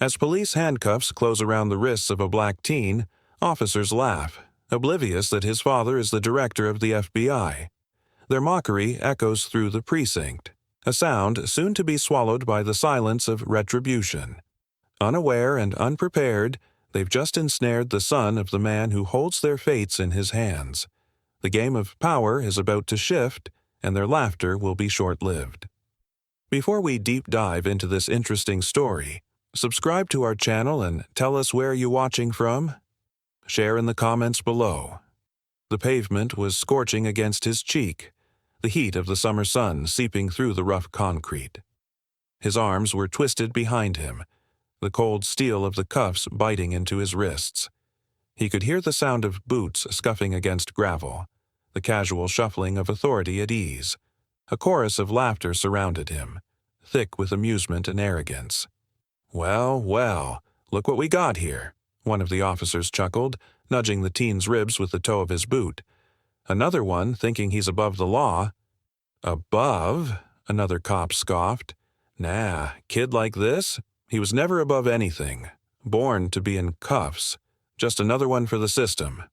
As police handcuffs close around the wrists of a black teen, officers laugh, oblivious that his father is the director of the FBI. Their mockery echoes through the precinct, a sound soon to be swallowed by the silence of retribution. Unaware and unprepared, they've just ensnared the son of the man who holds their fates in his hands. The game of power is about to shift, and their laughter will be short-lived. Before we deep dive into this interesting story, subscribe to our channel and tell us where you're watching from. Share in the comments below. The pavement was scorching against his cheek, the heat of the summer sun seeping through the rough concrete. His arms were twisted behind him, the cold steel of the cuffs biting into his wrists. He could hear the sound of boots scuffing against gravel, the casual shuffling of authority at ease. A chorus of laughter surrounded him, thick with amusement and arrogance. "Well, well, look what we got here," one of the officers chuckled, nudging the teen's ribs with the toe of his boot. Another one, thinking he's above the law. "Above?" another cop scoffed. "Nah, kid like this? He was never above anything. Born to be in cuffs. Just another one for the system."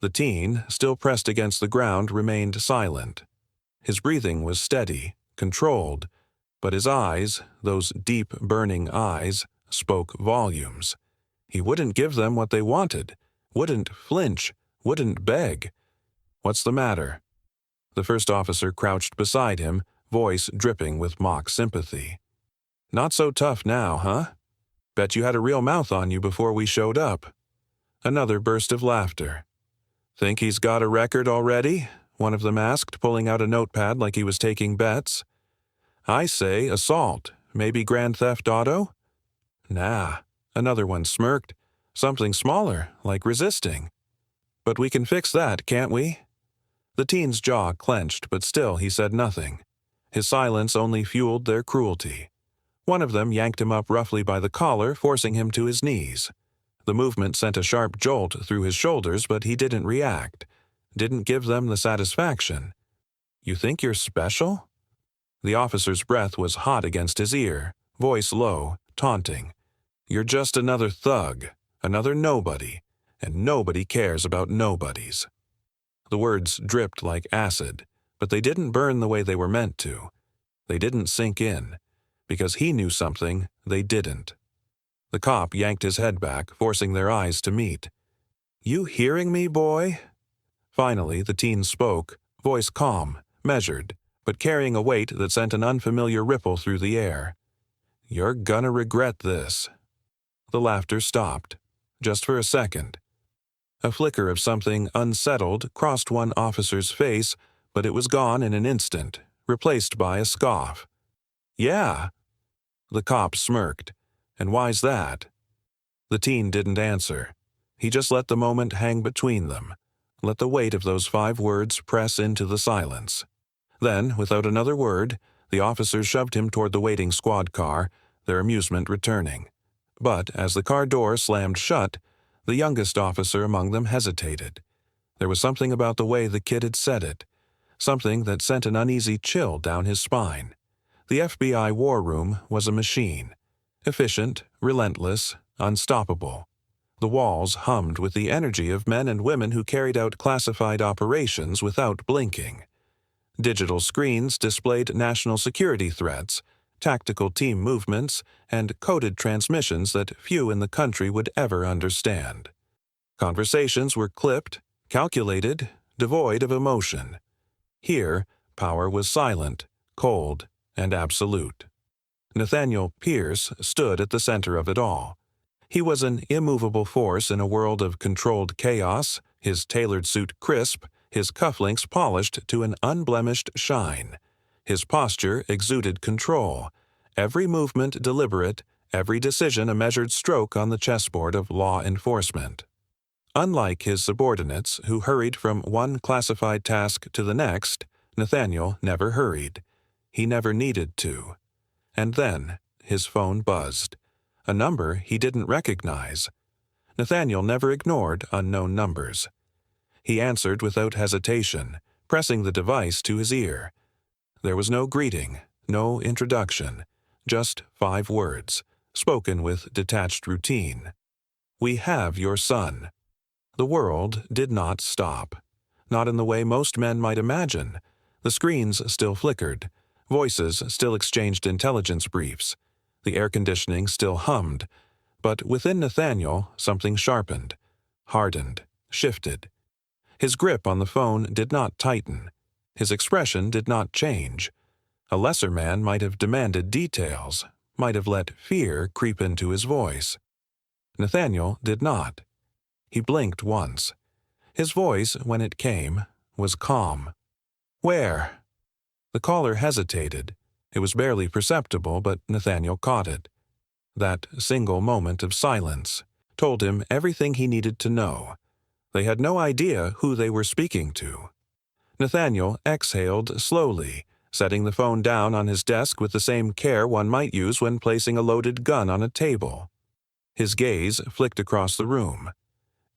The teen, still pressed against the ground, remained silent. His breathing was steady, controlled, but his eyes, those deep, burning eyes, spoke volumes. He wouldn't give them what they wanted, wouldn't flinch, wouldn't beg. "What's the matter?" The first officer crouched beside him, voice dripping with mock sympathy. "Not so tough now, huh? Bet you had a real mouth on you before we showed up." Another burst of laughter. "Think he's got a record already?" one of them asked, pulling out a notepad like he was taking bets. "I say assault, maybe grand theft auto?" "Nah," another one smirked. "Something smaller, like resisting." "But we can fix that, can't we?" The teen's jaw clenched, but still he said nothing. His silence only fueled their cruelty. One of them yanked him up roughly by the collar, forcing him to his knees. The movement sent a sharp jolt through his shoulders, but he didn't react. Didn't give them the satisfaction. "You think you're special?" The officer's breath was hot against his ear, voice low, taunting. "You're just another thug, another nobody, and nobody cares about nobodies." The words dripped like acid, but they didn't burn the way they were meant to. They didn't sink in, because he knew something they didn't. The cop yanked his head back, forcing their eyes to meet. "You hearing me, boy?" Finally, the teen spoke, voice calm, measured, but carrying a weight that sent an unfamiliar ripple through the air. "You're gonna regret this." The laughter stopped, just for a second. A flicker of something unsettled crossed one officer's face, but it was gone in an instant, replaced by a scoff. "Yeah." The cop smirked. "And why's that?" The teen didn't answer. He just let the moment hang between them, let the weight of those 5 words press into the silence. Then, without another word, the officers shoved him toward the waiting squad car, their amusement returning. But as the car door slammed shut, the youngest officer among them hesitated. There was something about the way the kid had said it, something that sent an uneasy chill down his spine. The FBI war room was a machine. Efficient, relentless, unstoppable. The walls hummed with the energy of men and women who carried out classified operations without blinking. Digital screens displayed national security threats, tactical team movements, and coded transmissions that few in the country would ever understand. Conversations were clipped, calculated, devoid of emotion. Here, power was silent, cold, and absolute. Nathaniel Pierce stood at the center of it all. He was an immovable force in a world of controlled chaos, his tailored suit crisp, his cufflinks polished to an unblemished shine. His posture exuded control, every movement deliberate, every decision a measured stroke on the chessboard of law enforcement. Unlike his subordinates, who hurried from one classified task to the next, Nathaniel never hurried. He never needed to. And then his phone buzzed. A number he didn't recognize. Nathaniel never ignored unknown numbers. He answered without hesitation, pressing the device to his ear. There was no greeting, no introduction, just 5 words, spoken with detached routine. "We have your son." The world did not stop. Not in the way most men might imagine. The screens still flickered. Voices still exchanged intelligence briefs. The air conditioning still hummed. But within Nathaniel, something sharpened, hardened, shifted. His grip on the phone did not tighten. His expression did not change. A lesser man might have demanded details, might have let fear creep into his voice. Nathaniel did not. He blinked once. His voice, when it came, was calm. "Where?" The caller hesitated. It was barely perceptible, but Nathaniel caught it. That single moment of silence told him everything he needed to know. They had no idea who they were speaking to. Nathaniel exhaled slowly, setting the phone down on his desk with the same care one might use when placing a loaded gun on a table. His gaze flicked across the room.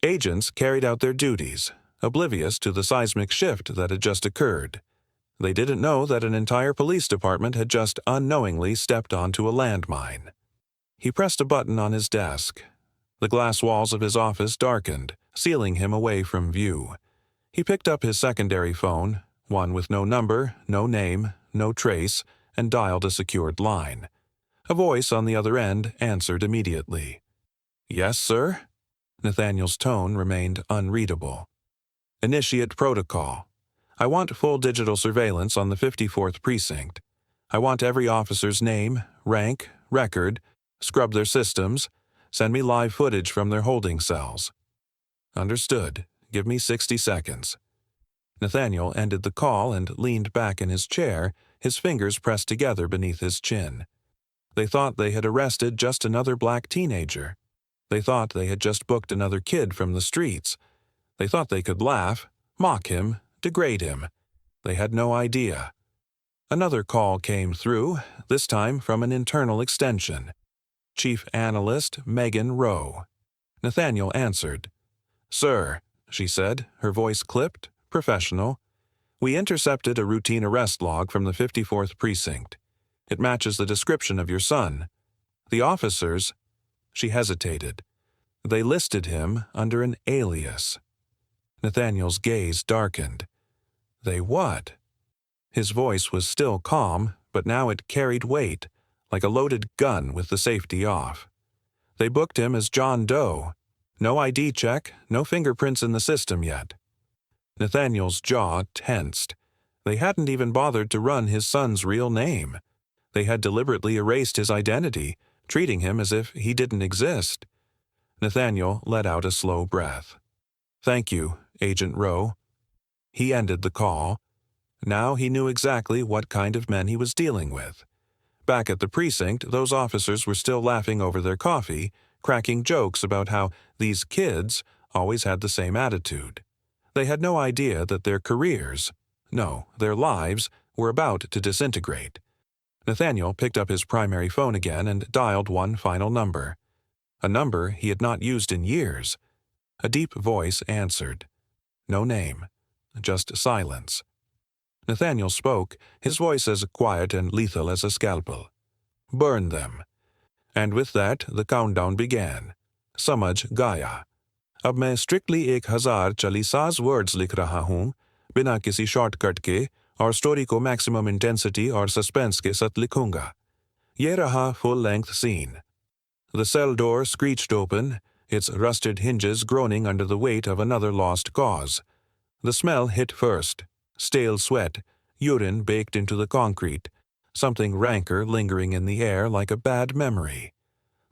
Agents carried out their duties, oblivious to the seismic shift that had just occurred. They didn't know that an entire police department had just unknowingly stepped onto a landmine. He pressed a button on his desk. The glass walls of his office darkened, sealing him away from view. He picked up his secondary phone, one with no number, no name, no trace, and dialed a secured line. A voice on the other end answered immediately. "Yes, sir?" Nathaniel's tone remained unreadable. "Initiate protocol. I want full digital surveillance on the 54th Precinct. I want every officer's name, rank, record, scrub their systems, send me live footage from their holding cells." "Understood. Give me 60 seconds." Nathaniel ended the call and leaned back in his chair, his fingers pressed together beneath his chin. They thought they had arrested just another black teenager. They thought they had just booked another kid from the streets. They thought they could laugh, mock him, degrade him. They had no idea. Another call came through, this time from an internal extension. Chief Analyst Megan Rowe. Nathaniel answered. "Sir," she said, her voice clipped, professional. "We intercepted a routine arrest log from the 54th Precinct. It matches the description of your son. The officers—" She hesitated. "They listed him under an alias." Nathaniel's gaze darkened. "They what?" His voice was still calm, but now it carried weight, like a loaded gun with the safety off. "They booked him as John Doe. No ID check, no fingerprints in the system yet." Nathaniel's jaw tensed. They hadn't even bothered to run his son's real name. They had deliberately erased his identity, treating him as if he didn't exist. Nathaniel let out a slow breath. "Thank you, Agent Rowe." He ended the call. Now he knew exactly what kind of men he was dealing with. Back at the precinct, those officers were still laughing over their coffee, cracking jokes about how these kids always had the same attitude. They had no idea that their careers, no, their lives, were about to disintegrate. Nathaniel picked up his primary phone again and dialed one final number. A number he had not used in years. A deep voice answered. No name, just silence. Nathaniel spoke, his voice as quiet and lethal as a scalpel. "Burn them." And with that, the countdown began. Samajh gaya. अब मैं strictly 1040 words लिख रहा हूँ, बिना किसी shortcut के, और story को maximum intensity और suspense के साथ लिखूंगा. ये रहा full-length scene. The cell door screeched open, its rusted hinges groaning under the weight of another lost cause. The smell hit first. Stale sweat, urine baked into the concrete, something rancor lingering in the air like a bad memory.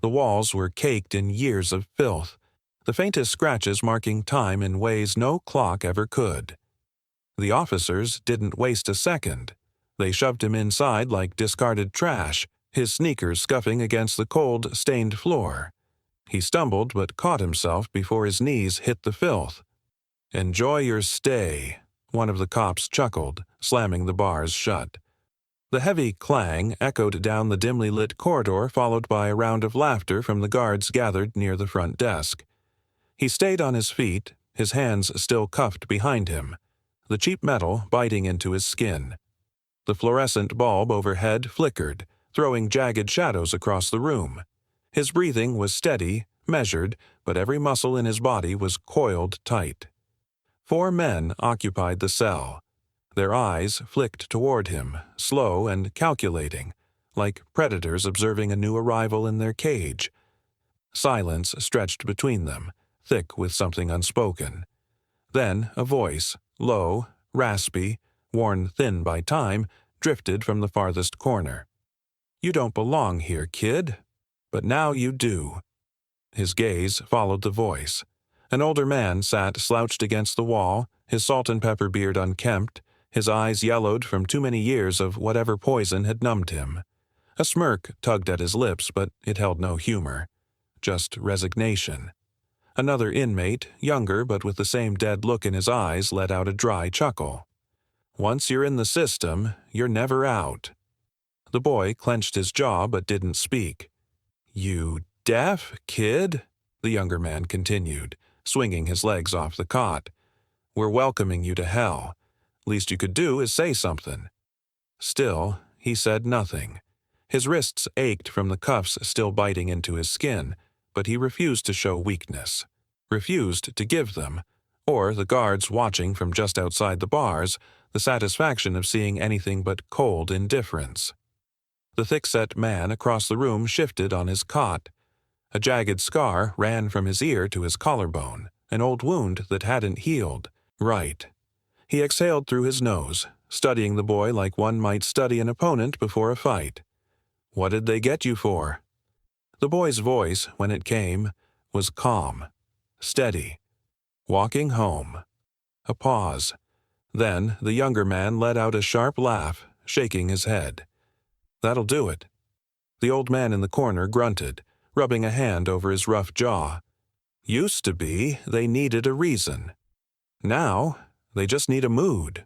The walls were caked in years of filth, the faintest scratches marking time in ways no clock ever could. The officers didn't waste a second. They shoved him inside like discarded trash, his sneakers scuffing against the cold, stained floor. He stumbled but caught himself before his knees hit the filth. "Enjoy your stay," one of the cops chuckled, slamming the bars shut. The heavy clang echoed down the dimly lit corridor, followed by a round of laughter from the guards gathered near the front desk. He stayed on his feet, his hands still cuffed behind him, the cheap metal biting into his skin. The fluorescent bulb overhead flickered, throwing jagged shadows across the room. His breathing was steady, measured, but every muscle in his body was coiled tight. 4 men occupied the cell. Their eyes flicked toward him, slow and calculating, like predators observing a new arrival in their cage. Silence stretched between them, thick with something unspoken. Then a voice, low, raspy, worn thin by time, drifted from the farthest corner. "You don't belong here, kid. But now you do." His gaze followed the voice. An older man sat slouched against the wall, his salt and pepper beard unkempt, his eyes yellowed from too many years of whatever poison had numbed him. A smirk tugged at his lips, but it held no humor, just resignation. Another inmate, younger but with the same dead look in his eyes, let out a dry chuckle. "Once you're in the system, you're never out." The boy clenched his jaw but didn't speak. "You deaf, kid?" the younger man continued, swinging his legs off the cot. "We're welcoming you to hell. Least you could do is say something." Still, he said nothing. His wrists ached from the cuffs still biting into his skin, but he refused to show weakness. Refused to give them, or the guards watching from just outside the bars, the satisfaction of seeing anything but cold indifference. The thick-set man across the room shifted on his cot. A jagged scar ran from his ear to his collarbone, an old wound that hadn't healed. Right. He exhaled through his nose, studying the boy like one might study an opponent before a fight. "What did they get you for?" The boy's voice, when it came, was calm, steady. "Walking home." A pause. Then the younger man let out a sharp laugh, shaking his head. "That'll do it." The old man in the corner grunted, rubbing a hand over his rough jaw. "Used to be, they needed a reason. Now, they just need a mood."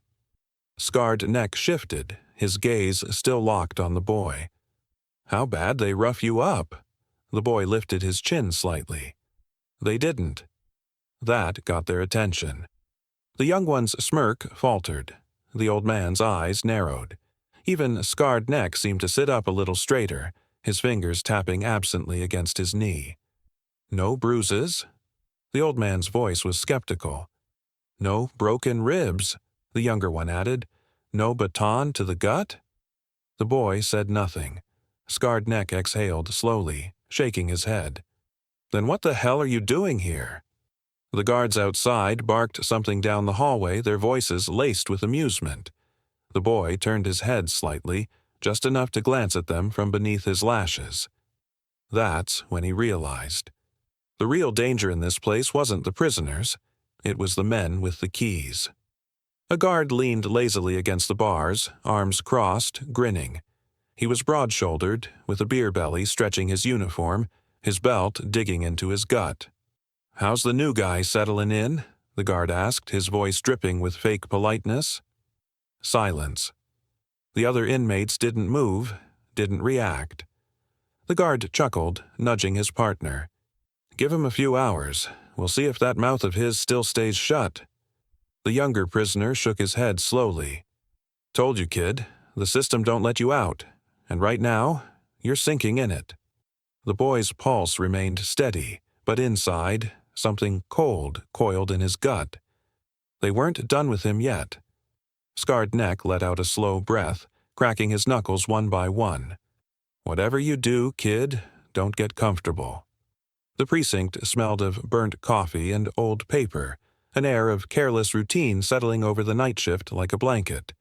Scarred neck shifted, his gaze still locked on the boy. "How bad they rough you up?" The boy lifted his chin slightly. "They didn't." That got their attention. The young one's smirk faltered. The old man's eyes narrowed. Even Scarred Neck seemed to sit up a little straighter, his fingers tapping absently against his knee. "No bruises?" The old man's voice was skeptical. "No broken ribs?" the younger one added. "No baton to the gut?" The boy said nothing. Scarred Neck exhaled slowly, shaking his head. "Then what the hell are you doing here?" The guards outside barked something down the hallway, their voices laced with amusement. The boy turned his head slightly, just enough to glance at them from beneath his lashes. That's when he realized. The real danger in this place wasn't the prisoners. It was the men with the keys. A guard leaned lazily against the bars, arms crossed, grinning. He was broad-shouldered, with a beer belly stretching his uniform, his belt digging into his gut. "How's the new guy settling in?" the guard asked, his voice dripping with fake politeness. Silence. The other inmates didn't move, didn't react. The guard chuckled, nudging his partner. "Give him a few hours. We'll see if that mouth of his still stays shut." The younger prisoner shook his head slowly. "Told you, kid, the system don't let you out, and right now, you're sinking in it." The boy's pulse remained steady, but inside, something cold coiled in his gut. They weren't done with him yet. Scarred Neck let out a slow breath, cracking his knuckles one by one. "Whatever you do, kid, don't get comfortable." The precinct smelled of burnt coffee and old paper, an air of careless routine settling over the night shift like a blanket.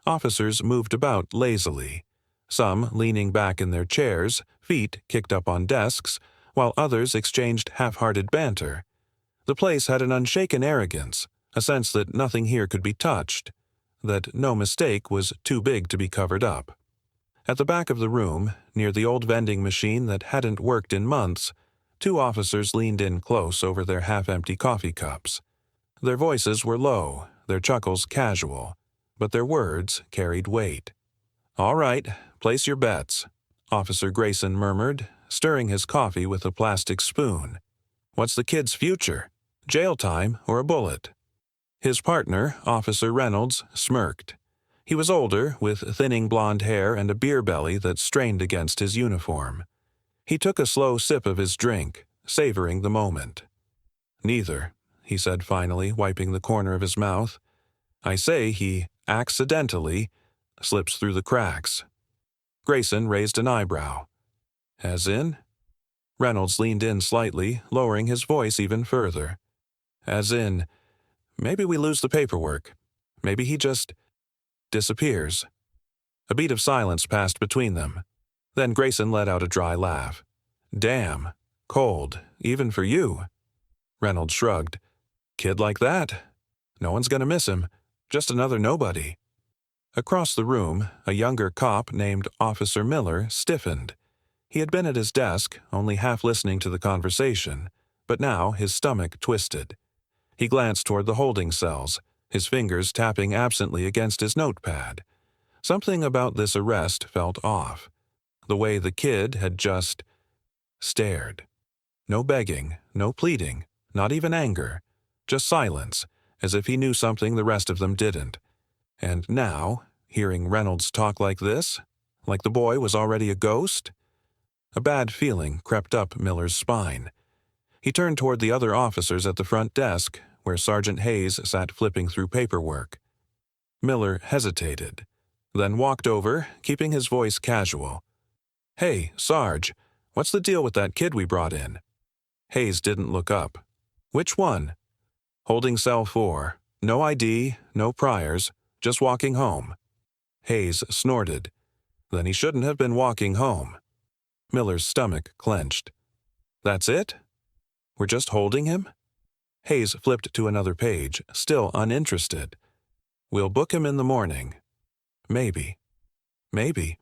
Officers moved about lazily, some leaning back in their chairs, feet kicked up on desks, while others exchanged half-hearted banter. The place had an unshaken arrogance, a sense that nothing here could be touched, that no mistake was too big to be covered up. At the back of the room, near the old vending machine that hadn't worked in months, 2 officers leaned in close over their half-empty coffee cups. Their voices were low, their chuckles casual, but their words carried weight. "All right, place your bets," Officer Grayson murmured, stirring his coffee with a plastic spoon. "What's the kid's future? Jail time or a bullet?" His partner, Officer Reynolds, smirked. He was older, with thinning blonde hair and a beer belly that strained against his uniform. He took a slow sip of his drink, savoring the moment. "Neither," he said finally, wiping the corner of his mouth. "I say he accidentally slips through the cracks." Grayson raised an eyebrow. "As in?" Reynolds leaned in slightly, lowering his voice even further. "As in, maybe we lose the paperwork. Maybe he just disappears." A beat of silence passed between them. Then Grayson let out a dry laugh. "Damn. Cold, even for you." Reynolds shrugged. "Kid like that? No one's gonna miss him. Just another nobody." Across the room, a younger cop named Officer Miller stiffened. He had been at his desk, only half listening to the conversation, but now his stomach twisted. He glanced toward the holding cells, his fingers tapping absently against his notepad. Something about this arrest felt off. The way the kid had just stared. No begging, no pleading, not even anger. Just silence, as if he knew something the rest of them didn't. And now, hearing Reynolds talk like this, like the boy was already a ghost? A bad feeling crept up Miller's spine. He turned toward the other officers at the front desk, where Sergeant Hayes sat flipping through paperwork. Miller hesitated, then walked over, keeping his voice casual. "Hey, Sarge, what's the deal with that kid we brought in?" Hayes didn't look up. "Which one?" "Holding cell 4. No ID, no priors, just walking home." Hayes snorted. Then he shouldn't have been walking home. Miller's stomach clenched. "That's it? We're just holding him?" Hayes flipped to another page, still uninterested. "We'll book him in the morning." Maybe. Maybe.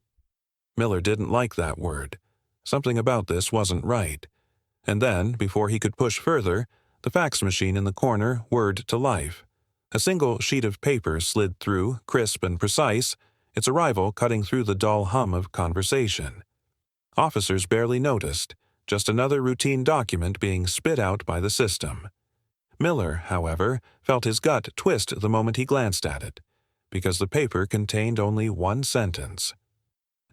Miller didn't like that word. Something about this wasn't right. And then, before he could push further, the fax machine in the corner whirred to life. A single sheet of paper slid through, crisp and precise, its arrival cutting through the dull hum of conversation. Officers barely noticed, just another routine document being spit out by the system. Miller, however, felt his gut twist the moment he glanced at it, because the paper contained only one sentence.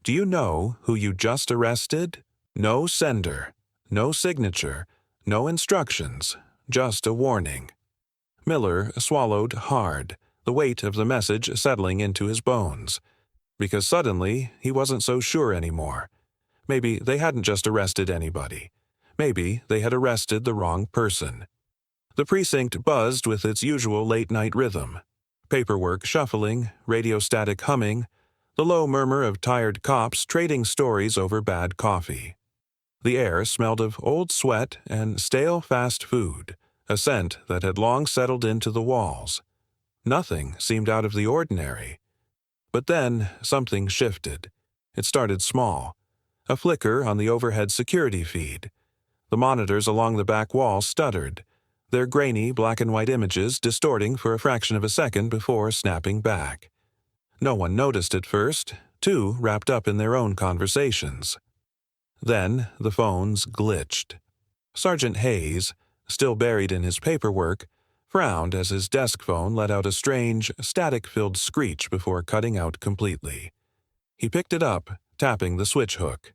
"Do you know who you just arrested? No sender, no signature, no instructions, just a warning." Miller swallowed hard, the weight of the message settling into his bones. Because suddenly, he wasn't so sure anymore. Maybe they hadn't just arrested anybody. Maybe they had arrested the wrong person. The precinct buzzed with its usual late-night rhythm. Paperwork shuffling, radio static humming, the low murmur of tired cops trading stories over bad coffee. The air smelled of old sweat and stale fast food, a scent that had long settled into the walls. Nothing seemed out of the ordinary. But then something shifted. It started small. A flicker on the overhead security feed. The monitors along the back wall stuttered, their grainy black-and-white images distorting for a fraction of a second before snapping back. No one noticed at first, too wrapped up in their own conversations. Then the phones glitched. Sergeant Hayes, still buried in his paperwork, frowned as his desk phone let out a strange, static-filled screech before cutting out completely. He picked it up, tapping the switch hook.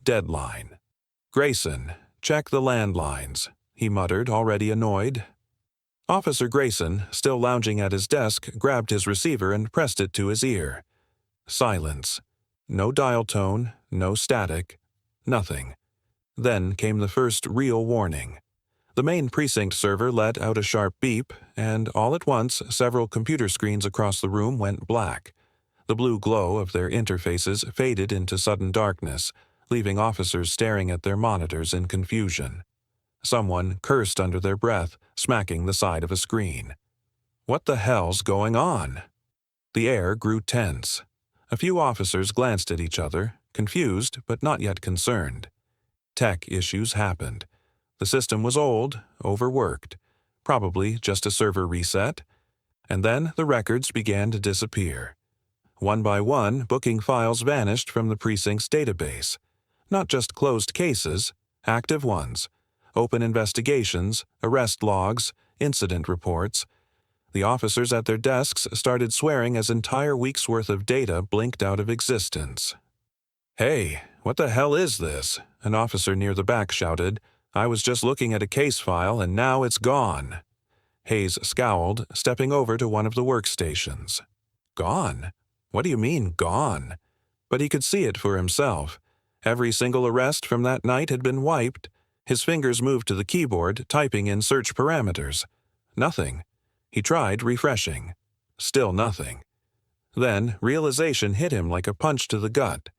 Deadline. "Grayson, check the landlines," he muttered, already annoyed. Officer Grayson, still lounging at his desk, grabbed his receiver and pressed it to his ear. Silence. No dial tone, no static, nothing. Then came the first real warning. The main precinct server let out a sharp beep, and all at once several computer screens across the room went black. The blue glow of their interfaces faded into sudden darkness, leaving officers staring at their monitors in confusion. Someone cursed under their breath, smacking the side of a screen. What the hell's going on? The air grew tense. A few officers glanced at each other, confused but not yet concerned. Tech issues happened. The system was old, overworked, probably just a server reset. And then the records began to disappear. One by one, booking files vanished from the precinct's database. Not just closed cases, active ones, open investigations, arrest logs, incident reports. The officers at their desks started swearing as entire weeks' worth of data blinked out of existence. "Hey, "What the hell is this?" An officer near the back shouted. "I was just looking at a case file and now it's gone." Hayes scowled, stepping over to one of the workstations. Gone? What do you mean, gone? But he could see it for himself. Every single arrest from that night had been wiped. His fingers moved to the keyboard, typing in search parameters. Nothing. He tried refreshing. Still nothing. Then realization hit him like a punch to the gut.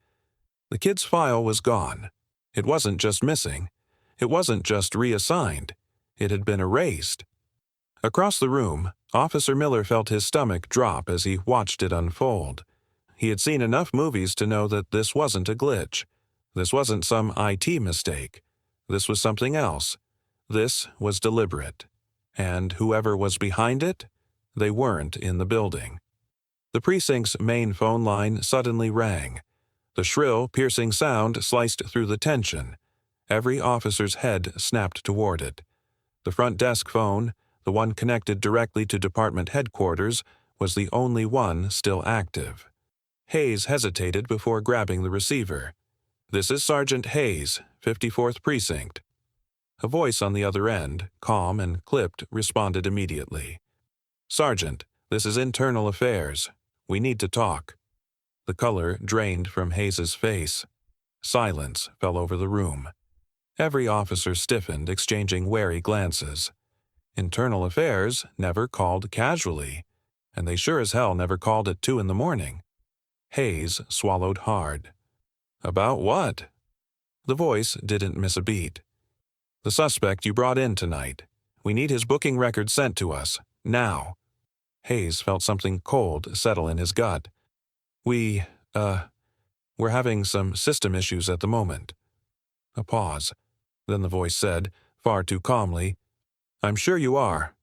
The kid's file was gone. It wasn't just missing. It wasn't just reassigned. It had been erased. Across the room, Officer Miller felt his stomach drop as he watched it unfold. He had seen enough movies to know that this wasn't a glitch. This wasn't some IT mistake. This was something else. This was deliberate. And whoever was behind it, they weren't in the building. The precinct's main phone line suddenly rang. The shrill, piercing sound sliced through the tension. Every officer's head snapped toward it. The front desk phone, the one connected directly to department headquarters, was the only one still active. Hayes hesitated before grabbing the receiver. "This is Sergeant Hayes, 54th Precinct." A voice on the other end, calm and clipped, responded immediately. "Sergeant, this is Internal Affairs. We need to talk." The color drained from Hayes's face. Silence fell over the room. Every officer stiffened, exchanging wary glances. Internal Affairs never called casually, and they sure as hell never called at 2 a.m. Hayes swallowed hard. "About what?" The voice didn't miss a beat. "The suspect you brought in tonight. We need his booking record sent to us, now." Hayes felt something cold settle in his gut. We're having some system issues at the moment." A pause. Then the voice said, far too calmly, "I'm sure you are."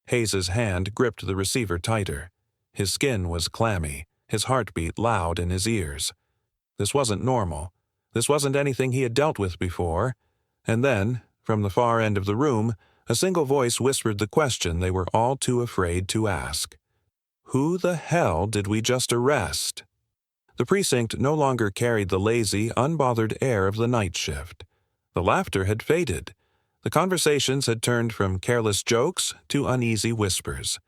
Hayes's hand gripped the receiver tighter. His skin was clammy, his heartbeat loud in his ears. This wasn't normal. This wasn't anything he had dealt with before. And then, from the far end of the room, a single voice whispered the question they were all too afraid to ask. "Who the hell did we just arrest?" The precinct no longer carried the lazy, unbothered air of the night shift. The laughter had faded. The conversations had turned from careless jokes to uneasy whispers.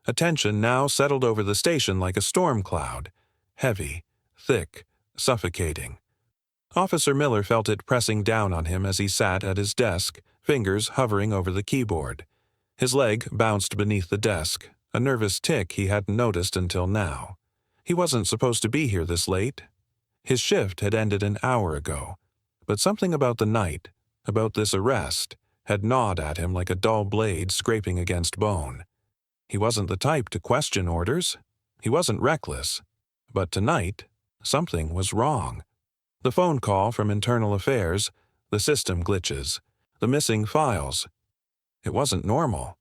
Attention now settled over the station like a storm cloud, heavy, thick, suffocating. Officer Miller felt it pressing down on him as he sat at his desk, fingers hovering over the keyboard. His leg bounced beneath the desk, a nervous tick he hadn't noticed until now. He wasn't supposed to be here this late. His shift had ended an hour ago, but something about the night, about this arrest, had gnawed at him like a dull blade scraping against bone. He wasn't the type to question orders. He wasn't reckless. But tonight, something was wrong. The phone call from Internal Affairs, the system glitches, the missing files. It wasn't normal.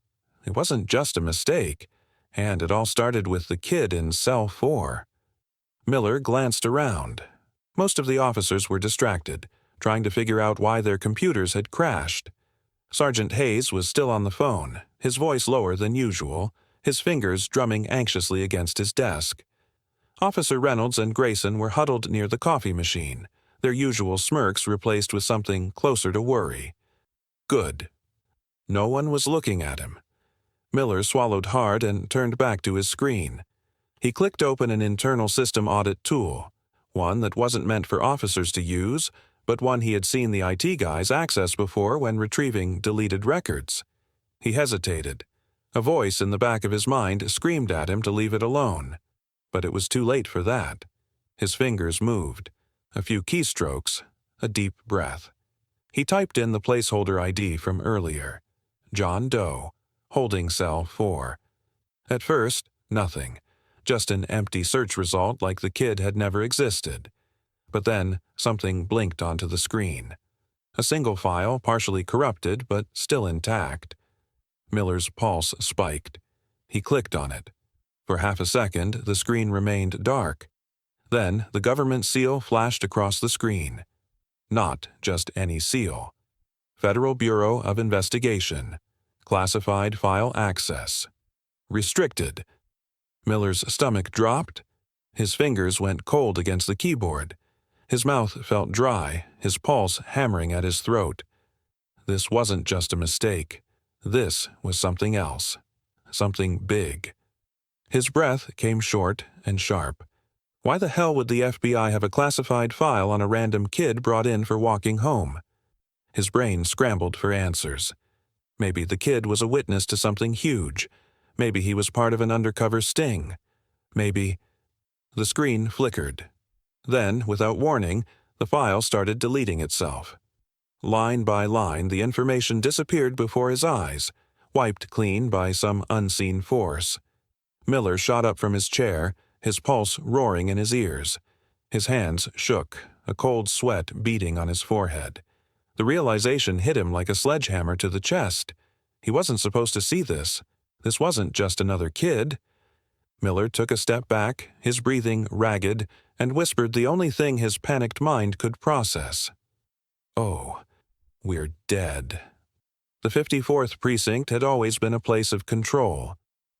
It wasn't just a mistake, and it all started with the kid in cell 4. Miller glanced around. Most of the officers were distracted, trying to figure out why their computers had crashed. Sergeant Hayes was still on the phone, his voice lower than usual, his fingers drumming anxiously against his desk. Officer Reynolds and Grayson were huddled near the coffee machine, their usual smirks replaced with something closer to worry. Good. No one was looking at him. Miller swallowed hard and turned back to his screen. He clicked open an internal system audit tool, one that wasn't meant for officers to use, but one he had seen the IT guys access before when retrieving deleted records. He hesitated. A voice in the back of his mind screamed at him to leave it alone. But it was too late for that. His fingers moved. A few keystrokes, a deep breath. He typed in the placeholder ID from earlier. John Doe, holding cell 4. At first, nothing. Just an empty search result like the kid had never existed. But then, something blinked onto the screen. A single file, partially corrupted, but still intact. Miller's pulse spiked. He clicked on it. For half a second, the screen remained dark. Then, the government seal flashed across the screen. Not just any seal. Federal Bureau of Investigation. Classified file access. Restricted. Miller's stomach dropped. His fingers went cold against the keyboard. His mouth felt dry, his pulse hammering at his throat. This wasn't just a mistake. This was something else. Something big. His breath came short and sharp. Why the hell would the FBI have a classified file on a random kid brought in for walking home? His brain scrambled for answers. Maybe the kid was a witness to something huge. Maybe he was part of an undercover sting. Maybe... The screen flickered. Then, without warning, the file started deleting itself. Line by line, the information disappeared before his eyes, wiped clean by some unseen force. Miller shot up from his chair, his pulse roaring in his ears. His hands shook, a cold sweat beading on his forehead. The realization hit him like a sledgehammer to the chest. He wasn't supposed to see this. This wasn't just another kid. Miller took a step back, his breathing ragged, and whispered the only thing his panicked mind could process. "Oh, we're dead." The 54th Precinct had always been a place of control,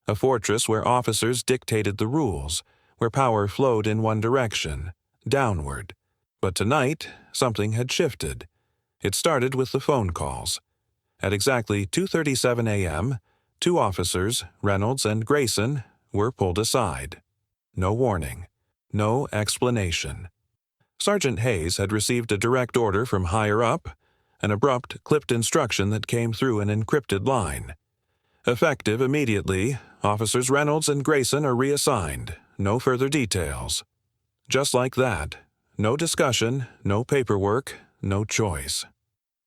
a fortress where officers dictated the rules, where power flowed in one direction, downward. But tonight, something had shifted. It started with the phone calls. At exactly 2:37 a.m., two officers, Reynolds and Grayson, were pulled aside. No warning. No explanation. Sergeant Hayes had received a direct order from higher up, an abrupt, clipped instruction that came through an encrypted line. Effective immediately, Officers Reynolds and Grayson are reassigned. No further details. Just like that. No discussion, no paperwork, no choice.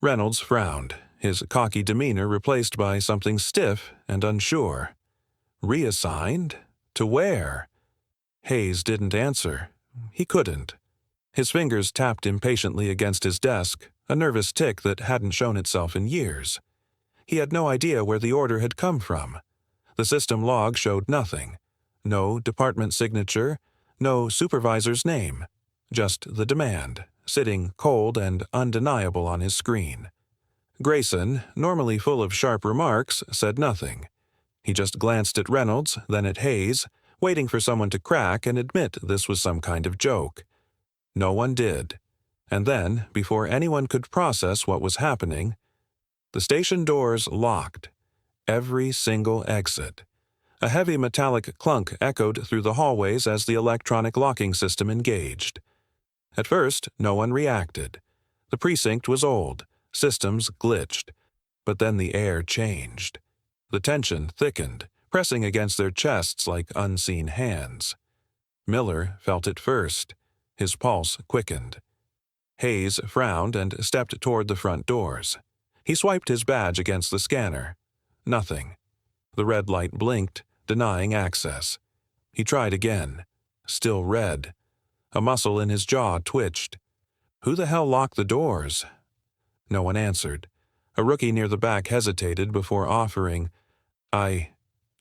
Reynolds frowned, his cocky demeanor replaced by something stiff and unsure. Reassigned? To where? Hayes didn't answer. He couldn't. His fingers tapped impatiently against his desk, a nervous tic that hadn't shown itself in years. He had no idea where the order had come from. The system log showed nothing. No department signature, no supervisor's name. Just the demand, sitting cold and undeniable on his screen. Grayson, normally full of sharp remarks, said nothing. He just glanced at Reynolds, then at Hayes, waiting for someone to crack and admit this was some kind of joke. No one did. And then, before anyone could process what was happening, the station doors locked. Every single exit. A heavy metallic clunk echoed through the hallways as the electronic locking system engaged. At first, no one reacted. The precinct was old. Systems glitched. But then the air changed. The tension thickened, pressing against their chests like unseen hands. Miller felt it first. His pulse quickened. Hayes frowned and stepped toward the front doors. He swiped his badge against the scanner. Nothing. The red light blinked, denying access. He tried again. Still red. A muscle in his jaw twitched. Who the hell locked the doors? No one answered. A rookie near the back hesitated before offering, I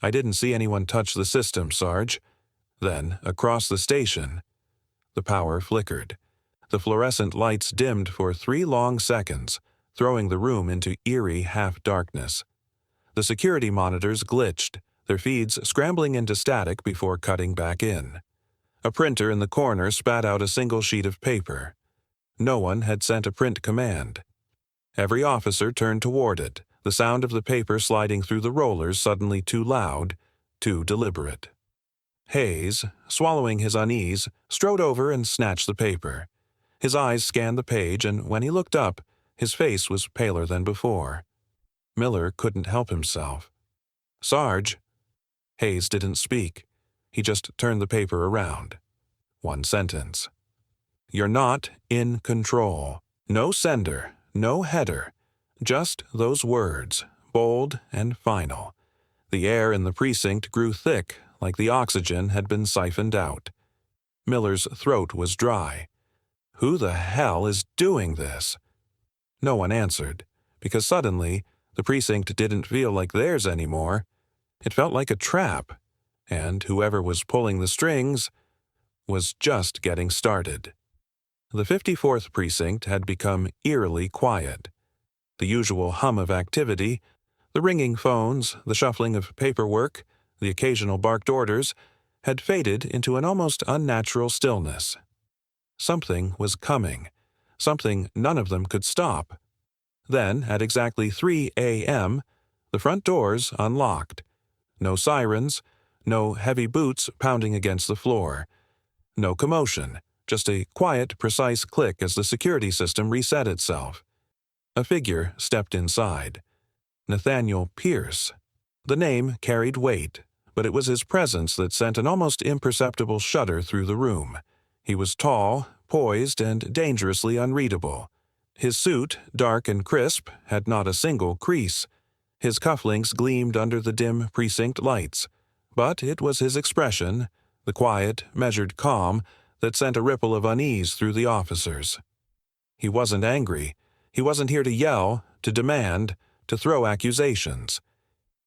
didn't see anyone touch the system, Sarge." Then, across the station, the power flickered. The fluorescent lights dimmed for 3 long seconds, throwing the room into eerie half-darkness. The security monitors glitched, their feeds scrambling into static before cutting back in. A printer in the corner spat out a single sheet of paper. No one had sent a print command. Every officer turned toward it, the sound of the paper sliding through the rollers suddenly too loud, too deliberate. Hayes, swallowing his unease, strode over and snatched the paper. His eyes scanned the page, and when he looked up, his face was paler than before. Miller couldn't help himself. "Sarge." Hayes didn't speak. He just turned the paper around. One sentence. "You're not in control. No sender, no header. Just those words, bold and final." The air in the precinct grew thick, like the oxygen had been siphoned out. Miller's throat was dry. Who the hell is doing this? No one answered, because suddenly the precinct didn't feel like theirs anymore. It felt like a trap, and whoever was pulling the strings was just getting started. The 54th Precinct had become eerily quiet. The usual hum of activity, the ringing phones, the shuffling of paperwork, the occasional barked orders, had faded into an almost unnatural stillness. Something was coming. Something none of them could stop. Then, at exactly 3 a.m., the front doors unlocked. No sirens, no heavy boots pounding against the floor. No commotion, just a quiet, precise click as the security system reset itself. A figure stepped inside. Nathaniel Pierce. The name carried weight, but it was his presence that sent an almost imperceptible shudder through the room. He was tall, poised, and dangerously unreadable. His suit, dark and crisp, had not a single crease. His cufflinks gleamed under the dim precinct lights, but it was his expression, the quiet, measured calm, that sent a ripple of unease through the officers. He wasn't angry. He wasn't here to yell, to demand, to throw accusations.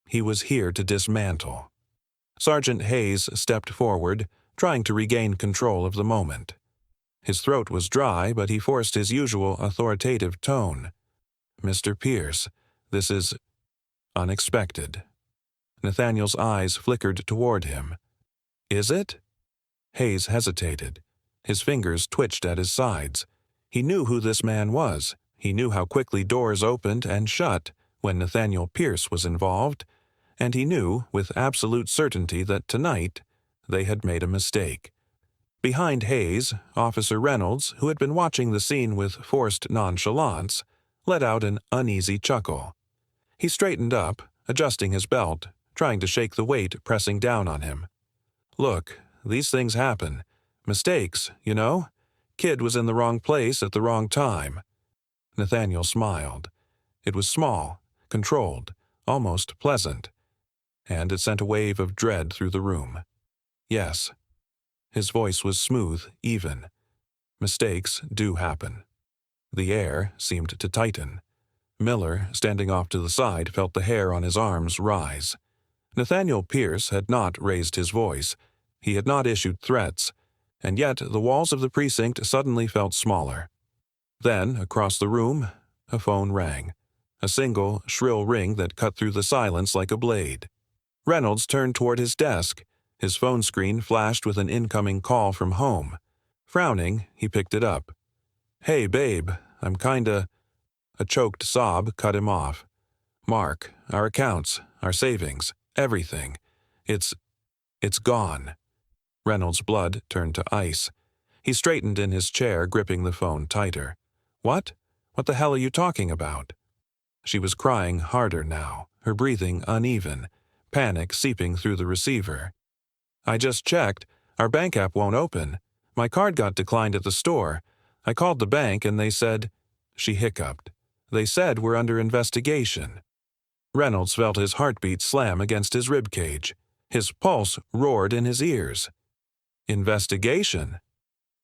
He was here to dismantle. Sergeant Hayes stepped forward, trying to regain control of the moment. His throat was dry, but he forced his usual authoritative tone. "Mr. Pierce, this is unexpected." Nathaniel's eyes flickered toward him. "Is it?" Hayes hesitated. His fingers twitched at his sides. He knew who this man was. He knew how quickly doors opened and shut when Nathaniel Pierce was involved, and he knew with absolute certainty that tonight they had made a mistake. Behind Hayes, Officer Reynolds, who had been watching the scene with forced nonchalance, let out an uneasy chuckle. He straightened up, adjusting his belt, trying to shake the weight pressing down on him. "Look, these things happen. Mistakes, you know? Kid was in the wrong place at the wrong time." Nathaniel smiled. It was small, controlled, almost pleasant, and it sent a wave of dread through the room. "Yes." His voice was smooth, even. "Mistakes do happen." The air seemed to tighten. Miller, standing off to the side, felt the hair on his arms rise. Nathaniel Pierce had not raised his voice. He had not issued threats, and yet the walls of the precinct suddenly felt smaller. Then, across the room, a phone rang. A single, shrill ring that cut through the silence like a blade. Reynolds turned toward his desk. His phone screen flashed with an incoming call from home. Frowning, he picked it up. "Hey, babe, I'm kinda—" A choked sob cut him off. "Mark, our accounts, our savings, everything. It's gone." Reynolds' blood turned to ice. He straightened in his chair, gripping the phone tighter. "What? What the hell are you talking about?" She was crying harder now, her breathing uneven, panic seeping through the receiver. "I just checked. Our bank app won't open. My card got declined at the store. I called the bank and they said—" She hiccuped. "They said we're under investigation." Reynolds felt his heartbeat slam against his ribcage. His pulse roared in his ears. Investigation?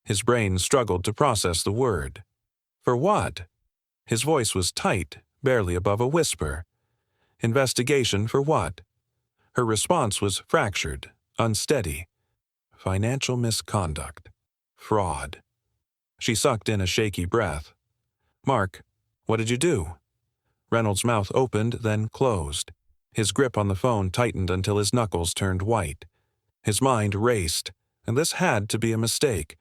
His brain struggled to process the word. For what? His voice was tight, barely above a whisper. Investigation for what? Her response was fractured, unsteady. Financial misconduct. Fraud. She sucked in a shaky breath. "Mark, what did you do?" Reynolds' mouth opened, then closed. His grip on the phone tightened until his knuckles turned white. His mind raced, and this had to be a mistake.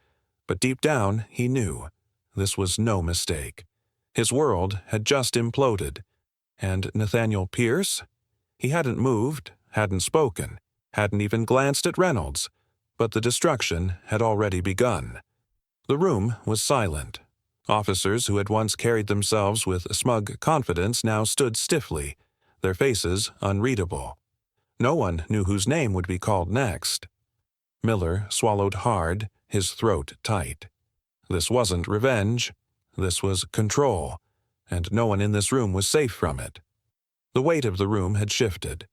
But deep down, he knew. This was no mistake. His world had just imploded. And Nathaniel Pierce? He hadn't moved, hadn't spoken, hadn't even glanced at Reynolds. But the destruction had already begun. The room was silent. Officers who had once carried themselves with smug confidence now stood stiffly, their faces unreadable. No one knew whose name would be called next. Miller swallowed hard, his throat tight. This wasn't revenge. This was control, and no one in this room was safe from it. The weight of the room had shifted.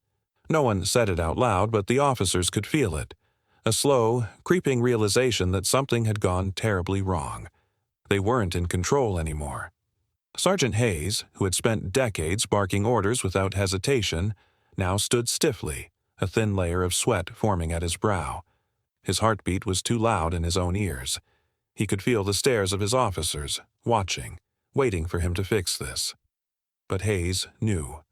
No one said it out loud, but the officers could feel it. A slow, creeping realization that something had gone terribly wrong. They weren't in control anymore. Sergeant Hayes, who had spent decades barking orders without hesitation, now stood stiffly, a thin layer of sweat forming at his brow. His heartbeat was too loud in his own ears. He could feel the stares of his officers, watching, waiting for him to fix this. But Hayes knew.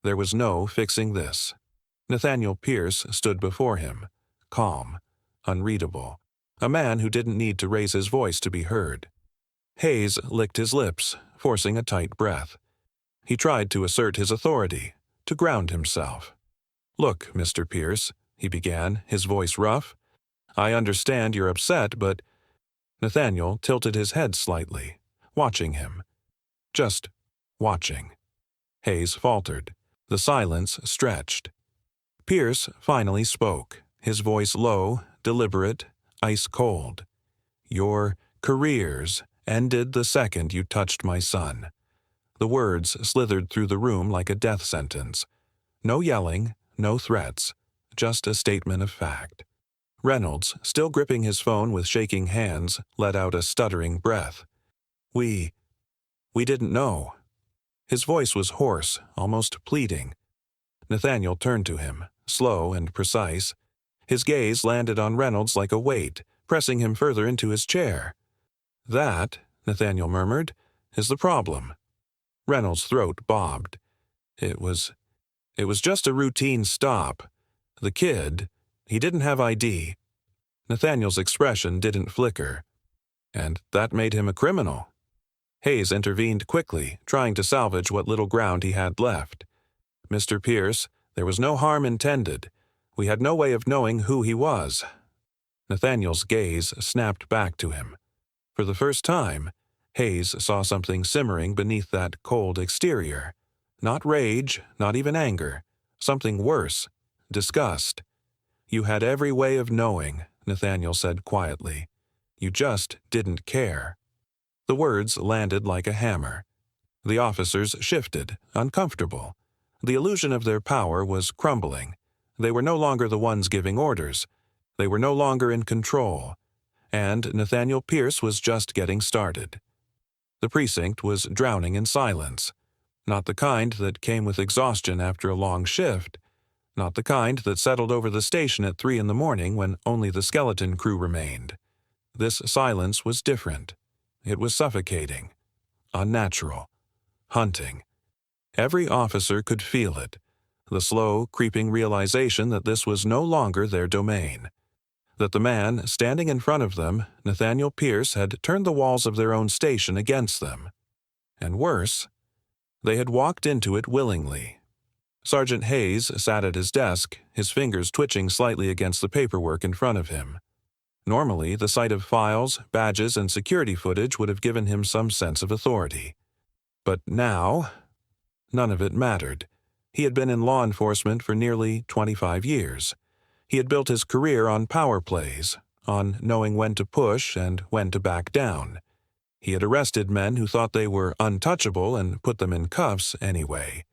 There was no fixing this. Nathaniel Pierce stood before him, calm, unreadable, a man who didn't need to raise his voice to be heard. Hayes licked his lips, forcing a tight breath. He tried to assert his authority, to ground himself. "Look, Mr. Pierce," he began, his voice rough. "I understand you're upset, but—" Nathaniel tilted his head slightly, watching him. Just watching. Hayes faltered. The silence stretched. Pierce finally spoke, his voice low, deliberate, ice-cold. "Your careers ended the second you touched my son." The words slithered through the room like a death sentence. No yelling, no threats, just a statement of fact. Reynolds, still gripping his phone with shaking hands, let out a stuttering breath. We didn't know." His voice was hoarse, almost pleading. Nathaniel turned to him, slow and precise. His gaze landed on Reynolds like a weight, pressing him further into his chair. "That," Nathaniel murmured, "is the problem." Reynolds' throat bobbed. It was just a routine stop. The kid, he didn't have ID. Nathaniel's expression didn't flicker. And that made him a criminal. Hayes intervened quickly, trying to salvage what little ground he had left. "Mr. Pierce, there was no harm intended. We had no way of knowing who he was." Nathaniel's gaze snapped back to him. For the first time, Hayes saw something simmering beneath that cold exterior. Not rage, not even anger. Something worse. Disgust. "You had every way of knowing," Nathaniel said quietly. "You just didn't care." The words landed like a hammer. The officers shifted, uncomfortable. The illusion of their power was crumbling. They were no longer the ones giving orders. They were no longer in control. And Nathaniel Pierce was just getting started. The precinct was drowning in silence. Not the kind that came with exhaustion after a long shift. Not the kind that settled over the station at 3 a.m. when only the skeleton crew remained. This silence was different. It was suffocating. Unnatural. Hunting. Every officer could feel it. The slow, creeping realization that this was no longer their domain. That the man standing in front of them, Nathaniel Pierce, had turned the walls of their own station against them. And worse, they had walked into it willingly. Sergeant Hayes sat at his desk, his fingers twitching slightly against the paperwork in front of him. Normally, the sight of files, badges, and security footage would have given him some sense of authority. But now, none of it mattered. He had been in law enforcement for nearly 25 years. He had built his career on power plays, on knowing when to push and when to back down. He had arrested men who thought they were untouchable and put them in cuffs anyway.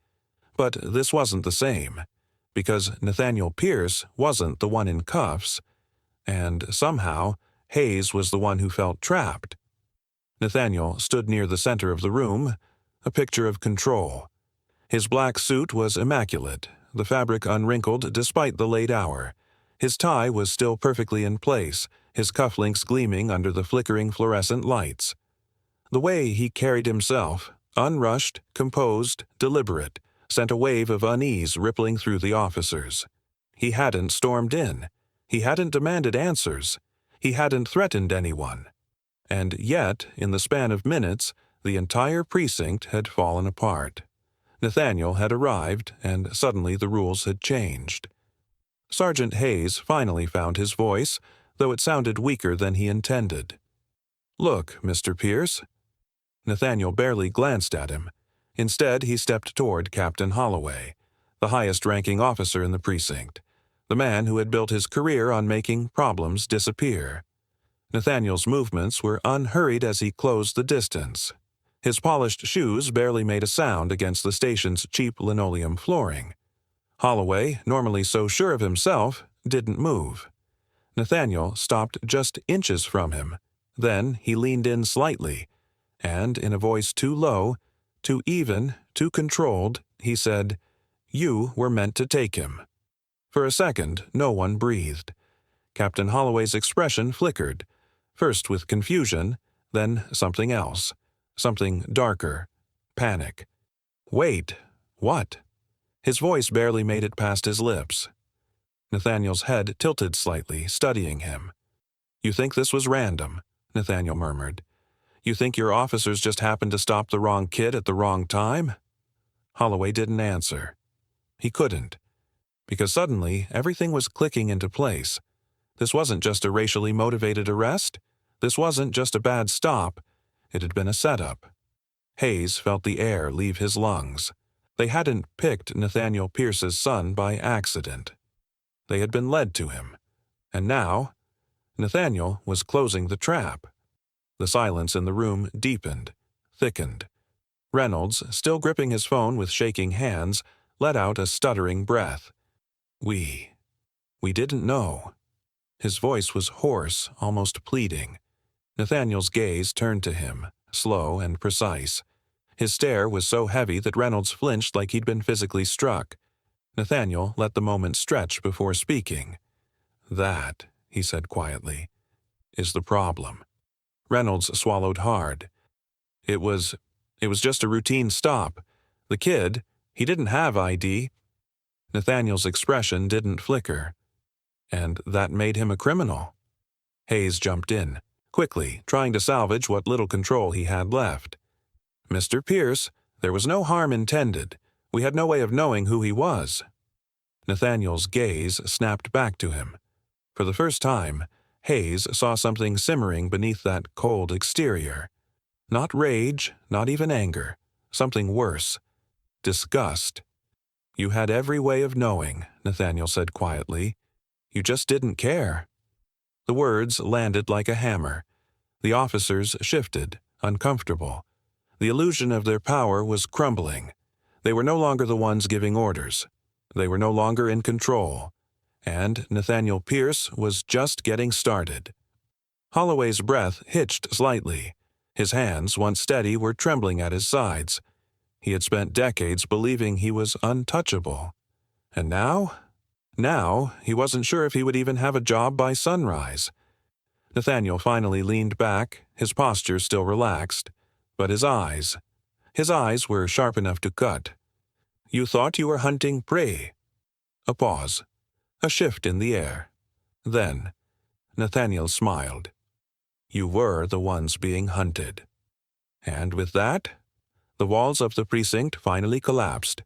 But this wasn't the same, because Nathaniel Pierce wasn't the one in cuffs, and somehow Hayes was the one who felt trapped. Nathaniel stood near the center of the room, a picture of control. His black suit was immaculate, the fabric unwrinkled despite the late hour. His tie was still perfectly in place, his cufflinks gleaming under the flickering fluorescent lights. The way he carried himself, unrushed, composed, deliberate, sent a wave of unease rippling through the officers. He hadn't stormed in. He hadn't demanded answers. He hadn't threatened anyone. And yet, in the span of minutes, the entire precinct had fallen apart. Nathaniel had arrived, and suddenly the rules had changed. Sergeant Hayes finally found his voice, though it sounded weaker than he intended. "Look, Mr. Pierce." Nathaniel barely glanced at him. Instead, he stepped toward Captain Holloway, the highest-ranking officer in the precinct, the man who had built his career on making problems disappear. Nathaniel's movements were unhurried as he closed the distance. His polished shoes barely made a sound against the station's cheap linoleum flooring. Holloway, normally so sure of himself, didn't move. Nathaniel stopped just inches from him. Then he leaned in slightly, and in a voice too low, too even, too controlled, he said, "You were meant to take him." For a second, no one breathed. Captain Holloway's expression flickered, first with confusion, then something else, something darker, panic. "Wait, what?" His voice barely made it past his lips. Nathaniel's head tilted slightly, studying him. "You think this was random?" Nathaniel murmured. "You think your officers just happened to stop the wrong kid at the wrong time?" Holloway didn't answer. He couldn't, because suddenly everything was clicking into place. This wasn't just a racially motivated arrest. This wasn't just a bad stop. It had been a setup. Hayes felt the air leave his lungs. They hadn't picked Nathaniel Pierce's son by accident. They had been led to him. And now, Nathaniel was closing the trap. The silence in the room deepened, thickened. Reynolds, still gripping his phone with shaking hands, let out a stuttering breath. We didn't know." His voice was hoarse, almost pleading. Nathaniel's gaze turned to him, slow and precise. His stare was so heavy that Reynolds flinched like he'd been physically struck. Nathaniel let the moment stretch before speaking. "That," he said quietly, "is the problem." Reynolds swallowed hard. It was just a routine stop. The kid, he didn't have ID." Nathaniel's expression didn't flicker. "And that made him a criminal." Hayes jumped in, quickly, trying to salvage what little control he had left. "Mr. Pierce, there was no harm intended. We had no way of knowing who he was." Nathaniel's gaze snapped back to him. For the first time, Hayes saw something simmering beneath that cold exterior. Not rage, not even anger. Something worse. Disgust. "You had every way of knowing," Nathaniel said quietly. "You just didn't care." The words landed like a hammer. The officers shifted, uncomfortable. The illusion of their power was crumbling. They were no longer the ones giving orders. They were no longer in control. And Nathaniel Pierce was just getting started. Holloway's breath hitched slightly. His hands, once steady, were trembling at his sides. He had spent decades believing he was untouchable. And now? Now, he wasn't sure if he would even have a job by sunrise. Nathaniel finally leaned back, his posture still relaxed. But his eyes were sharp enough to cut. "You thought you were hunting prey." A pause. A shift in the air. Then, Nathaniel smiled. "You were the ones being hunted." And with that, the walls of the precinct finally collapsed.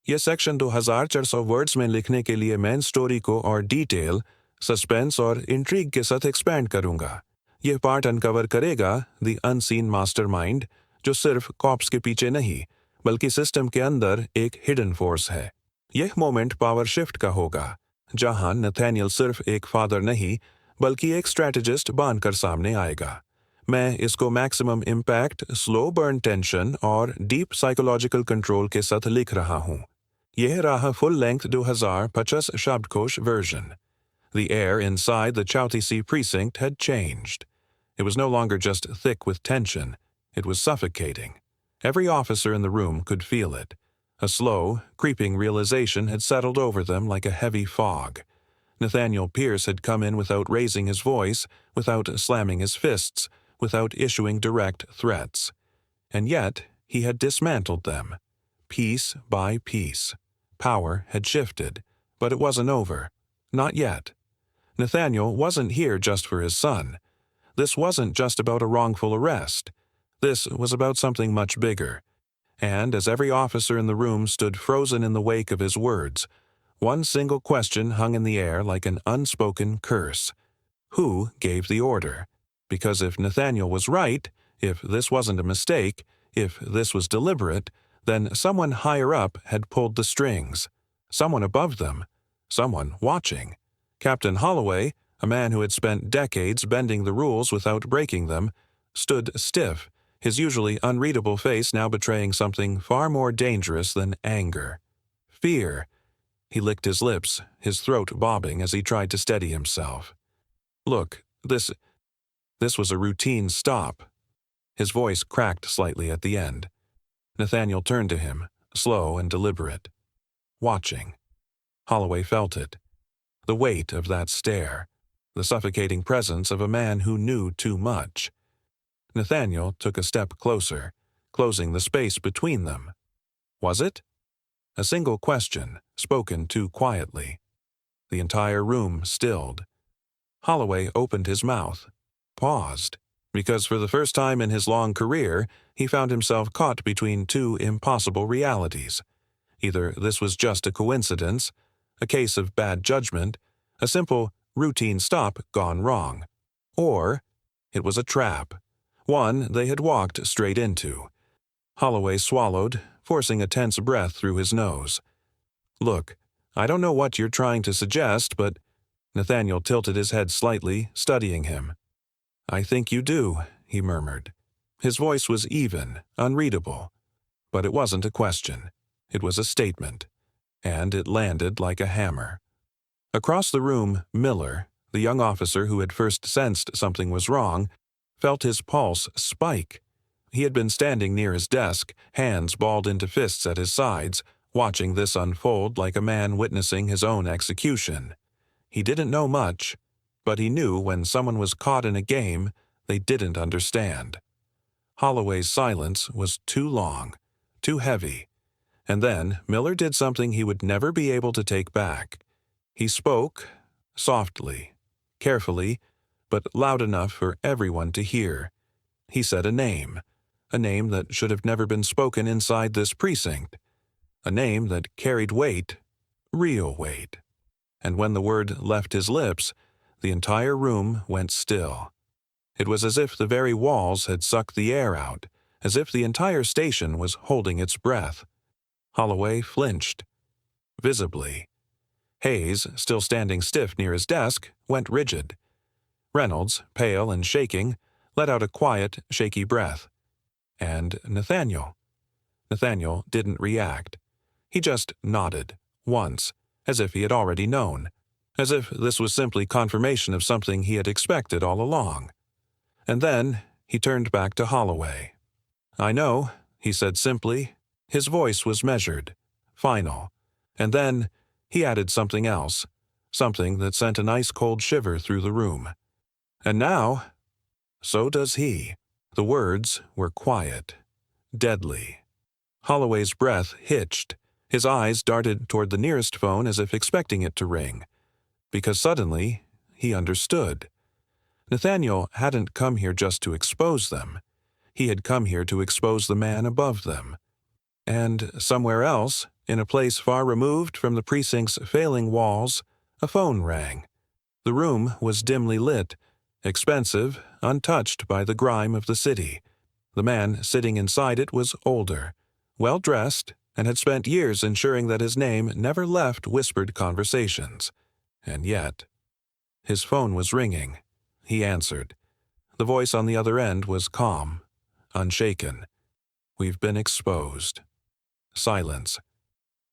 ये section 2400 words में लिखने के लिए main story को और detail, suspense और intrigue के साथ एक्सपैंड करूंगा। यह पार्ट अनकवर करेगा द अनसीन मास्टरमाइंड, जो सिर्फ कॉप्स के पीछे नहीं, बल्कि सिस्टम के अंदर एक हिडन फोर्स है। यह मोमेंट पावर शिफ्ट का होगा, जहां नथानियल सिर्फ एक फादर नहीं, बल्कि एक स्ट्रैटेजिस्ट बनकर सामने आएगा। मैं इसको maximum impact, slow burn tension और डीप साइकोलॉजिकल कंट्रोल के साथ लिख रहा हूँ। यह रहा फुल लेंथ 2050 शब्दकोश version. The air inside the Chautauqua precinct had changed. It was no longer just thick with tension. It was suffocating. Every officer in the room could feel it. A slow, creeping realization had settled over them like a heavy fog. Nathaniel Pierce had come in without raising his voice, without slamming his fists, without issuing direct threats. And yet, he had dismantled them. Piece by piece. Power had shifted, but it wasn't over. Not yet. Nathaniel wasn't here just for his son. This wasn't just about a wrongful arrest. This was about something much bigger. And as every officer in the room stood frozen in the wake of his words, one single question hung in the air like an unspoken curse. Who gave the order? Because if Nathaniel was right, if this wasn't a mistake, if this was deliberate, then someone higher up had pulled the strings. Someone above them. Someone watching. Captain Holloway, a man who had spent decades bending the rules without breaking them, stood stiff, his usually unreadable face now betraying something far more dangerous than anger. Fear. He licked his lips, his throat bobbing as he tried to steady himself. Look, this was a routine stop. His voice cracked slightly at the end. Nathaniel turned to him, slow and deliberate. Watching. Holloway felt it. The weight of that stare. The suffocating presence of a man who knew too much. Nathaniel took a step closer, closing the space between them. Was it? A single question, spoken too quietly. The entire room stilled. Holloway opened his mouth, paused, because for the first time in his long career, he found himself caught between two impossible realities. Either this was just a coincidence, a case of bad judgment, a simple, routine stop gone wrong, or it was a trap, one they had walked straight into. Holloway swallowed, forcing a tense breath through his nose. "Look, I don't know what you're trying to suggest, but—" Nathaniel tilted his head slightly, studying him. "I think you do," he murmured. His voice was even, unreadable. But it wasn't a question. It was a statement. And it landed like a hammer. Across the room, Miller, the young officer who had first sensed something was wrong, felt his pulse spike. He had been standing near his desk, hands balled into fists at his sides, watching this unfold like a man witnessing his own execution. He didn't know much, but he knew when someone was caught in a game they didn't understand. Holloway's silence was too long, too heavy. And then Miller did something he would never be able to take back. He spoke, softly, carefully, but loud enough for everyone to hear. He said a name that should have never been spoken inside this precinct, a name that carried weight, real weight. And when the word left his lips, the entire room went still. It was as if the very walls had sucked the air out, as if the entire station was holding its breath. Holloway flinched, visibly. Hayes, still standing stiff near his desk, went rigid. Reynolds, pale and shaking, let out a quiet, shaky breath. And Nathaniel didn't react. He just nodded, once, as if he had already known, as if this was simply confirmation of something he had expected all along. And then he turned back to Holloway. "I know," he said simply. His voice was measured, final. And then he added something else, something that sent an ice-cold shiver through the room. "And now, so does he." The words were quiet, deadly. Holloway's breath hitched. His eyes darted toward the nearest phone as if expecting it to ring. Because suddenly, he understood. Nathaniel hadn't come here just to expose them. He had come here to expose the man above them. And somewhere else, in a place far removed from the precinct's failing walls, a phone rang. The room was dimly lit, expensive, untouched by the grime of the city. The man sitting inside it was older, well-dressed, and had spent years ensuring that his name never left whispered conversations. And yet, his phone was ringing. He answered. The voice on the other end was calm, unshaken. "We've been exposed." Silence.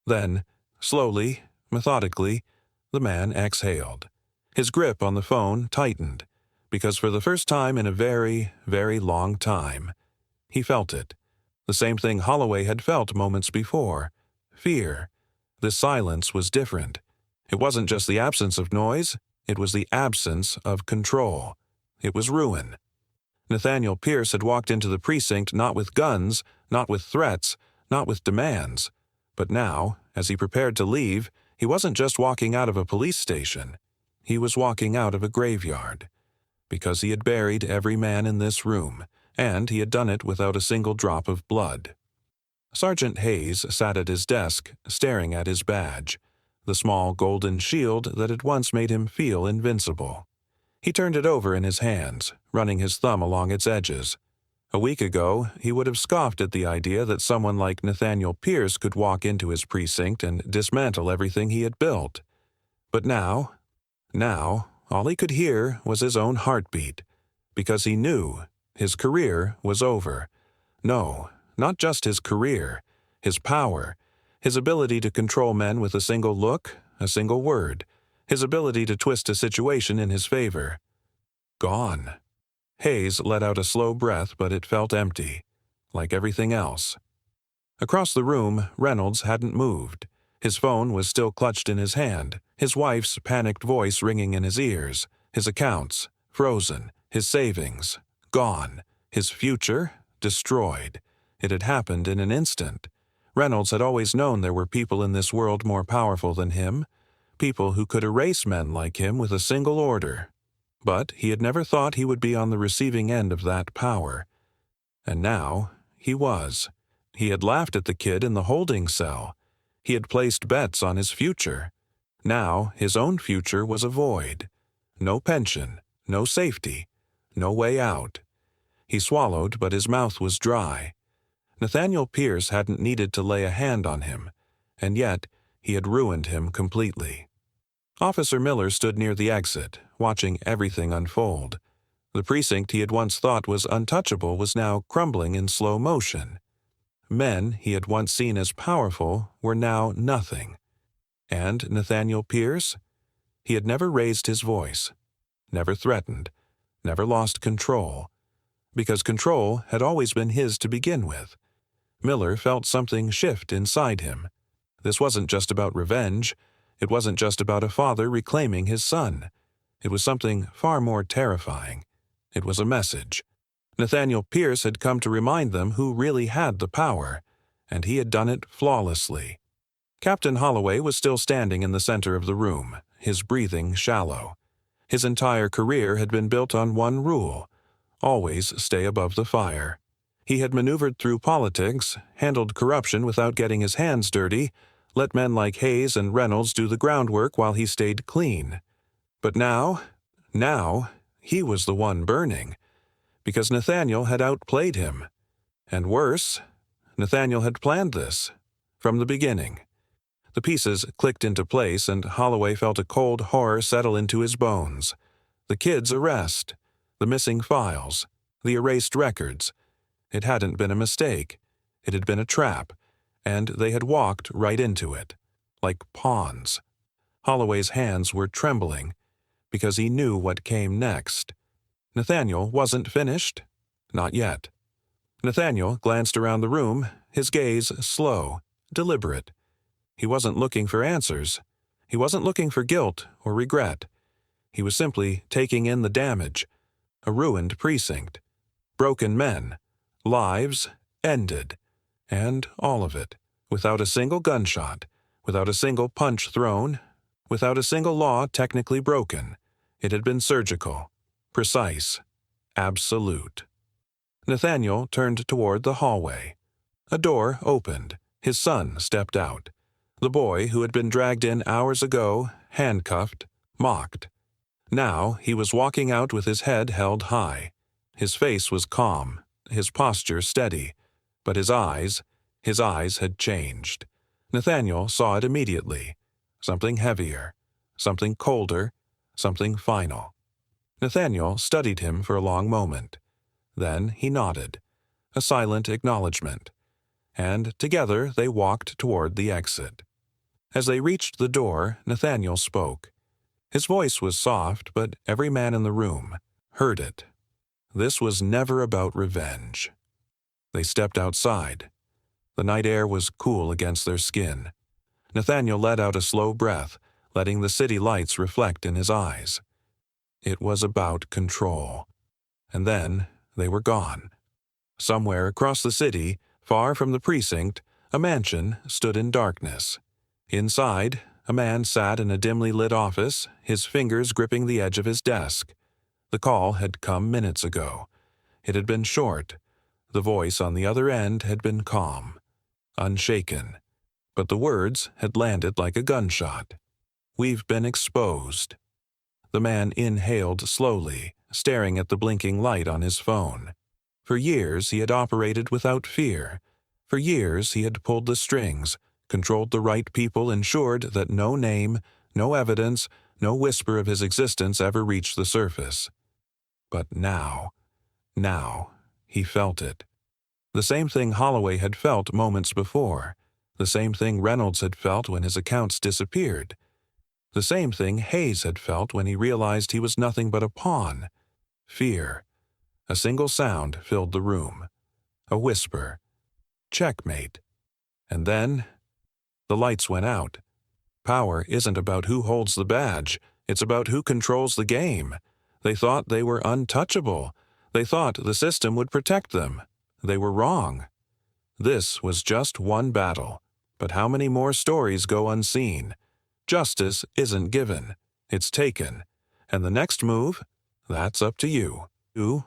Then, slowly, methodically, the man exhaled. His grip on the phone tightened, because for the first time in a very, very long time, he felt it. The same thing Holloway had felt moments before. Fear. This silence was different. It wasn't just the absence of noise, it was the absence of control. It was ruin. Nathaniel Pierce had walked into the precinct not with guns, not with threats, not with demands. But now, as he prepared to leave, he wasn't just walking out of a police station. He was walking out of a graveyard. Because he had buried every man in this room, and he had done it without a single drop of blood. Sergeant Hayes sat at his desk, staring at his badge, the small golden shield that had once made him feel invincible. He turned it over in his hands, running his thumb along its edges. A week ago, he would have scoffed at the idea that someone like Nathaniel Pierce could walk into his precinct and dismantle everything he had built. But now, all he could hear was his own heartbeat, because he knew his career was over. No, not just his career, his power, his ability to control men with a single look, a single word, his ability to twist a situation in his favor. Gone. Hayes let out a slow breath, but it felt empty, like everything else. Across the room, Reynolds hadn't moved. His phone was still clutched in his hand, his wife's panicked voice ringing in his ears, his accounts, frozen, his savings, gone, his future, destroyed. It had happened in an instant. Reynolds had always known there were people in this world more powerful than him, people who could erase men like him with a single order. But he had never thought he would be on the receiving end of that power. And now he was. He had laughed at the kid in the holding cell. He had placed bets on his future. Now his own future was a void. No pension, no safety, no way out. He swallowed, but his mouth was dry. Nathaniel Pierce hadn't needed to lay a hand on him, and yet he had ruined him completely. Officer Miller stood near the exit, watching everything unfold. The precinct he had once thought was untouchable was now crumbling in slow motion. Men he had once seen as powerful were now nothing. And Nathaniel Pierce? He had never raised his voice, never threatened, never lost control, because control had always been his to begin with. Miller felt something shift inside him. This wasn't just about revenge. It wasn't just about a father reclaiming his son. It was something far more terrifying. It was a message. Nathaniel Pierce had come to remind them who really had the power, and he had done it flawlessly. Captain Holloway was still standing in the center of the room, his breathing shallow. His entire career had been built on one rule: always stay above the fire. He had maneuvered through politics, handled corruption without getting his hands dirty, let men like Hayes and Reynolds do the groundwork while he stayed clean. But now, he was the one burning, because Nathaniel had outplayed him. And worse, Nathaniel had planned this from the beginning. The pieces clicked into place, and Holloway felt a cold horror settle into his bones. The kid's arrest, the missing files, the erased records. It hadn't been a mistake. It had been a trap, and they had walked right into it, like pawns. Holloway's hands were trembling, because he knew what came next. Nathaniel wasn't finished. Not yet. Nathaniel glanced around the room, his gaze slow, deliberate. He wasn't looking for answers. He wasn't looking for guilt or regret. He was simply taking in the damage. A ruined precinct. Broken men. Lives ended. And all of it. Without a single gunshot. Without a single punch thrown. Without a single law technically broken. It had been surgical. Precise. Absolute. Nathaniel turned toward the hallway. A door opened. His son stepped out. The boy who had been dragged in hours ago, handcuffed, mocked. Now he was walking out with his head held high. His face was calm, his posture steady, but his eyes had changed. Nathaniel saw it immediately. Something heavier, something colder, something final. Nathaniel studied him for a long moment. Then he nodded, a silent acknowledgement, and together they walked toward the exit. As they reached the door, Nathaniel spoke. His voice was soft, but every man in the room heard it. This was never about revenge. They stepped outside. The night air was cool against their skin. Nathaniel let out a slow breath, letting the city lights reflect in his eyes. It was about control. And then they were gone. Somewhere across the city, far from the precinct, a mansion stood in darkness. Inside, a man sat in a dimly lit office, his fingers gripping the edge of his desk. The call had come minutes ago. It had been short. The voice on the other end had been calm, unshaken. But the words had landed like a gunshot. "We've been exposed." The man inhaled slowly, staring at the blinking light on his phone. For years he had operated without fear. For years he had pulled the strings, controlled the right people, ensured that no name, no evidence, no whisper of his existence ever reached the surface. But now he felt it. The same thing Holloway had felt moments before. The same thing Reynolds had felt when his accounts disappeared. The same thing Hayes had felt when he realized he was nothing but a pawn. Fear. A single sound filled the room. A whisper. Checkmate. And then the lights went out. Power isn't about who holds the badge. It's about who controls the game. They thought they were untouchable. They thought the system would protect them. They were wrong. This was just one battle. But how many more stories go unseen? Justice isn't given. It's taken. And the next move? That's up to you. 2.